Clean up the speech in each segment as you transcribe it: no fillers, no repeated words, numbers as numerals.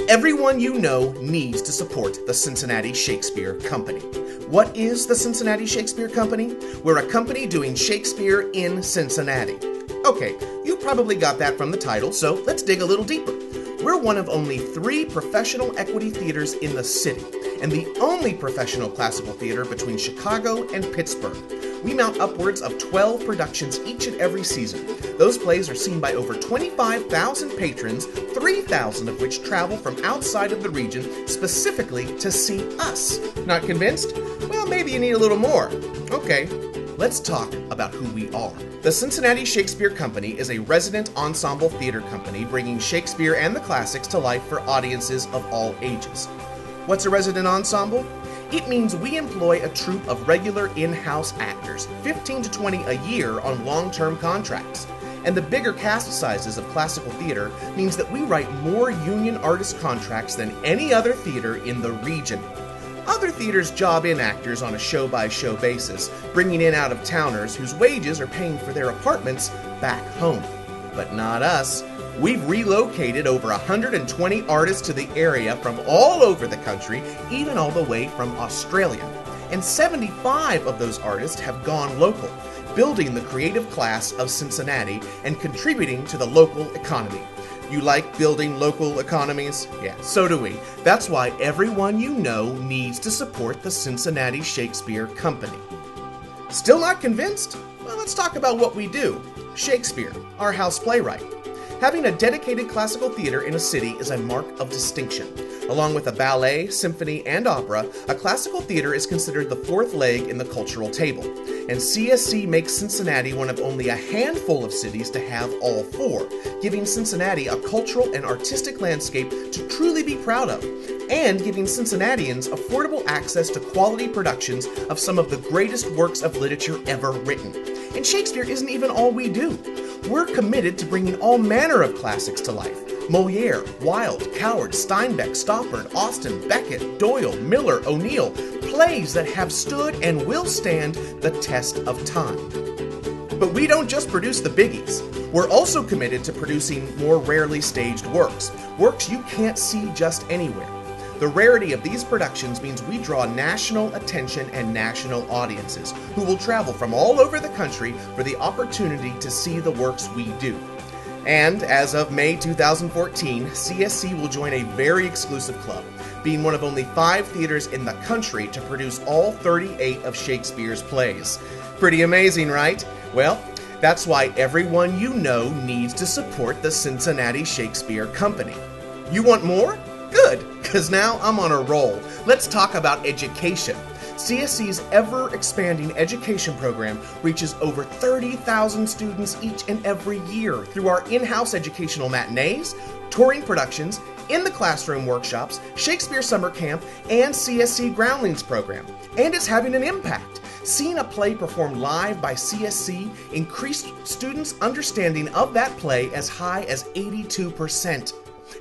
Everyone you know needs to support the Cincinnati Shakespeare Company. What is the Cincinnati Shakespeare Company? We're a company doing Shakespeare in Cincinnati. Okay, you probably got that from the title, so let's dig a little deeper. We're one of only 3 professional equity theaters in the city, and the only professional classical theater between Chicago and Pittsburgh. We mount upwards of 12 productions each and every season. Those plays are seen by over 25,000 patrons, 3,000 of which travel from outside of the region specifically to see us. Not convinced? Well, maybe you need a little more. Okay, let's talk about who we are. The Cincinnati Shakespeare Company is a resident ensemble theater company bringing Shakespeare and the classics to life for audiences of all ages. What's a resident ensemble? It means we employ a troupe of regular in-house actors, 15 to 20 a year on long-term contracts. And the bigger cast sizes of classical theater means that we write more union artist contracts than any other theater in the region. Other theaters job in actors on a show-by-show basis, bringing in out-of-towners whose wages are paying for their apartments back home. But not us. We've relocated over 120 artists to the area from all over the country, even all the way from Australia. And 75 of those artists have gone local, building the creative class of Cincinnati and contributing to the local economy. You like building local economies? Yeah, so do we. That's why everyone you know needs to support the Cincinnati Shakespeare Company. Still not convinced? Well, let's talk about what we do. Shakespeare, our house playwright. Having a dedicated classical theater in a city is a mark of distinction. Along with a ballet, symphony, and opera, a classical theater is considered the 4th leg in the cultural table. And CSC makes Cincinnati one of only a handful of cities to have all 4, giving Cincinnati a cultural and artistic landscape to truly be proud of, and giving Cincinnatians affordable access to quality productions of some of the greatest works of literature ever written. And Shakespeare isn't even all we do. We're committed to bringing all manner of classics to life. Moliere, Wilde, Coward, Steinbeck, Stoppard, Austen, Beckett, Doyle, Miller, O'Neill, plays that have stood and will stand the test of time. But we don't just produce the biggies. We're also committed to producing more rarely staged works you can't see just anywhere. The rarity of these productions means we draw national attention and national audiences who will travel from all over the country for the opportunity to see the works we do. And as of May 2014, CSC will join a very exclusive club, being one of only 5 theaters in the country to produce all 38 of Shakespeare's plays. Pretty amazing, right? Well, that's why everyone you know needs to support the Cincinnati Shakespeare Company. You want more? Good, because now I'm on a roll. Let's talk about education. CSC's ever-expanding education program reaches over 30,000 students each and every year through our in-house educational matinees, touring productions, in-the-classroom workshops, Shakespeare Summer Camp, and CSC Groundlings program. And it's having an impact. Seeing a play performed live by CSC increased students' understanding of that play as high as 82%.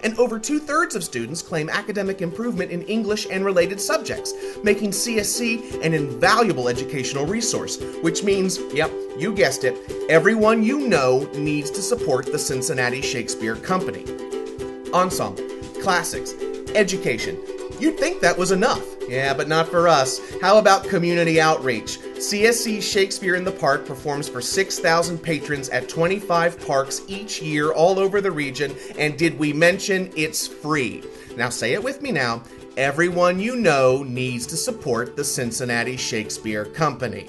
And over 2/3 of students claim academic improvement in English and related subjects, making CSC an invaluable educational resource, which means, yep, you guessed it, everyone you know needs to support the Cincinnati Shakespeare Company. Ensemble, classics, education. You'd think that was enough. Yeah, but not for us. How about community outreach? CSC Shakespeare in the Park performs for 6,000 patrons at 25 parks each year all over the region, and did we mention it's free? Now say it with me now. Everyone you know needs to support the Cincinnati Shakespeare Company.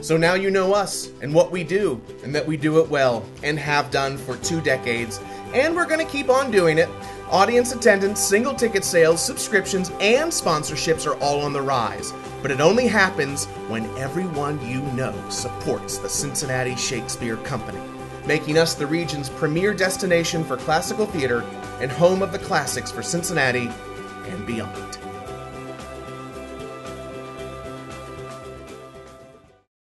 So now you know us and what we do, and that we do it well, and have done for 2 decades, and we're going to keep on doing it. Audience attendance, single ticket sales, subscriptions, and sponsorships are all on the rise. But it only happens when everyone you know supports the Cincinnati Shakespeare Company, making us the region's premier destination for classical theater and home of the classics for Cincinnati and beyond.